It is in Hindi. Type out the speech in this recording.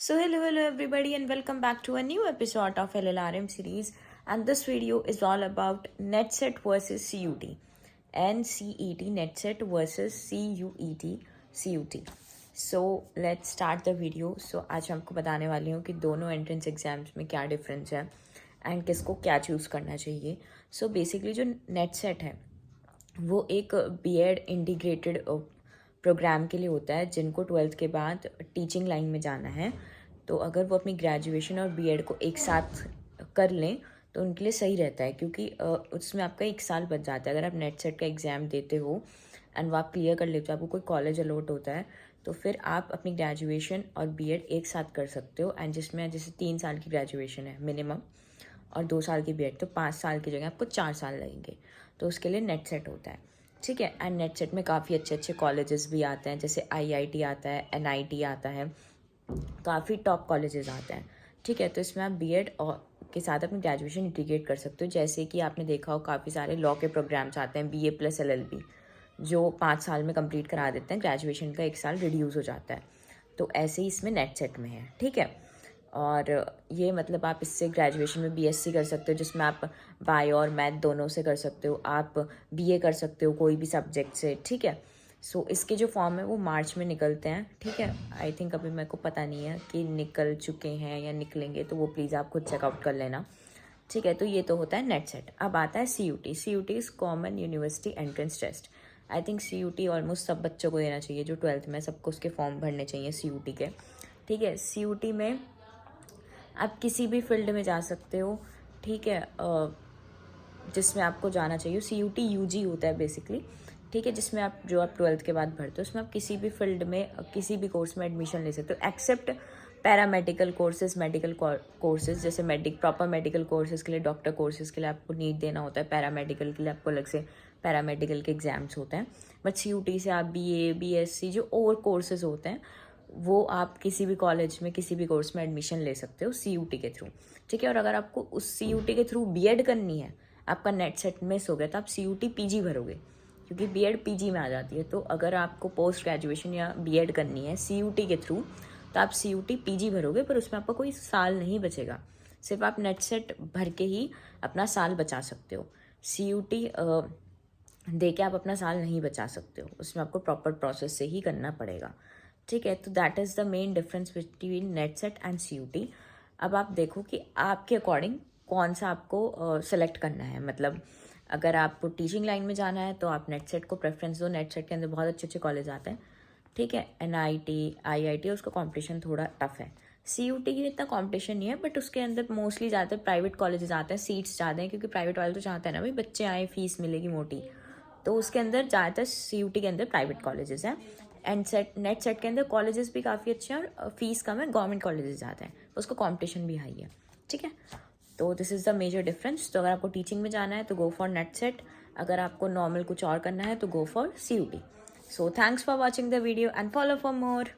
Hello everybody, and welcome back to a new episode of LLRM series. And this video is all about NetSet versus CUT, NCET NetSet versus CUT. So let's start the video. So आज मैं आपको बताने वाली हूँ कि दोनों एंट्रेंस एग्जाम्स में क्या डिफरेंस है एंड किसको क्या चूज़ करना चाहिए. सो बेसिकली जो NetSet है वो एक बीएड इंटीग्रेटेड प्रोग्राम के लिए होता है जिनको 12th के बाद टीचिंग लाइन में जाना है. तो अगर वो अपनी ग्रेजुएशन और बीएड को एक साथ कर लें तो उनके लिए सही रहता है, क्योंकि उसमें आपका एक साल बच जाता है. अगर आप नेट सेट का एग्ज़ाम देते हो एंड वो आप क्लियर कर लेते हो, आपको कोई कॉलेज अलॉट होता है, तो फिर आप अपनी ग्रेजुएशन और बीएड एक साथ कर सकते हो. एंड जिसमें जैसे 3 साल की ग्रेजुएशन है मिनिमम और 2 साल की बीएड, तो 5 साल की जगह आपको 4 साल लगेंगे. तो उसके लिए नेट सेट होता है. ठीक है. एंड नेट सेट में काफ़ी अच्छे अच्छे कॉलेजेस भी आते हैं, जैसे आईआईटी आता है, एनआईटी आता है, काफ़ी टॉप कॉलेजेस आते हैं. ठीक है. तो इसमें आप बीएड और के साथ अपनी ग्रेजुएशन इंटीग्रेट कर सकते हो. जैसे कि आपने देखा हो काफ़ी सारे लॉ के प्रोग्राम्स आते हैं, बीए प्लस एलएलबी, जो 5 साल में कंप्लीट करा देते हैं, ग्रेजुएशन का 1 साल रिड्यूस हो जाता है. तो ऐसे ही इसमें नेट सेट में है. ठीक है. और ये मतलब आप इससे ग्रेजुएशन में बीएससी कर सकते हो, जिसमें आप बायो और मैथ दोनों से कर सकते हो. आप बीए कर सकते हो कोई भी सब्जेक्ट से. ठीक है. सो इसके जो फॉर्म है वो मार्च में निकलते हैं. ठीक है. आई थिंक अभी मेरे को पता नहीं है कि निकल चुके हैं या निकलेंगे, तो वो प्लीज़ आप खुद चेकआउट कर लेना. ठीक है. तो ये तो होता है नेट सेट. अब आता है CUT. CUT is common university entrance test. I think CUT almost सब बच्चों को देना चाहिए जो 12th में, सबको उसके फॉर्म भरने चाहिए CUT के. ठीक है. CUT में आप किसी भी फील्ड में जा सकते हो. ठीक है. जिसमें आपको जाना चाहिए. CUT UG होता है बेसिकली. ठीक है. जिसमें आप 12th के बाद भरते हो, उसमें आप किसी भी फील्ड में किसी भी कोर्स में एडमिशन ले सकते हो, except paramedical courses, medical courses. जैसे प्रॉपर मेडिकल कोर्सेज के लिए, डॉक्टर कोर्सेज के लिए आपको नीट देना होता है. पैरामेडिकल के लिए आपको अलग से पैरामेडिकल के एग्जाम्स होते हैं. बट CUT से आप BA BSc जो और कोर्सेज होते हैं वो आप किसी भी कॉलेज में किसी भी कोर्स में एडमिशन ले सकते हो CUT के थ्रू. ठीक है. और अगर आपको उस CUT के थ्रू बीएड करनी है, आपका नेट सेट मिस हो गया, तो आप CUT PG भरोगे, क्योंकि बीएड PG में आ जाती है. तो अगर आपको पोस्ट ग्रेजुएशन या बीएड करनी है CUT के थ्रू, तो आप CUT PG भरोगे, पर उसमें आपका कोई साल नहीं बचेगा. सिर्फ आप नेट सेट भर के ही अपना साल बचा सकते हो. CUT दे के आप अपना साल नहीं बचा सकते हो, उसमें आपको प्रॉपर प्रोसेस से ही करना पड़ेगा. ठीक है. तो that is the main difference between net set and CUT. अब आप देखो कि आपके अकॉर्डिंग कौन सा आपको सेलेक्ट करना है. मतलब अगर आपको टीचिंग लाइन में जाना है तो आप नेट सेट को प्रेफरेंस दो. नेट सेट के अंदर बहुत अच्छे अच्छे कॉलेज आते हैं. ठीक है. NIT IIT, उसका कॉम्पिटिशन थोड़ा टफ है. CUT की इतना कॉम्पिटिशन नहीं है, बट उसके अंदर मोस्टली ज़्यादा प्राइवेट कॉलेजेस आते हैं, सीट्स ज़्यादा हैं, क्योंकि प्राइवेट वाले तो चाहते हैं ना भाई बच्चे आए, फीस मिलेगी मोटी. तो उसके अंदर ज़्यादातर CUT के अंदर प्राइवेट कॉलेजेस हैं. एंड नेट सेट के अंदर कॉलेजेस भी काफ़ी अच्छे हैं और फीस कम है, गवर्नमेंट कॉलेजेस ज़्यादा हैं, उसका कंपटीशन भी हाई है. ठीक है. तो this is the major difference. तो अगर आपको टीचिंग में जाना है तो गो फॉर नेट सेट. अगर आपको नॉर्मल कुछ और करना है तो go for CUT. So thanks for watching the video and follow for more.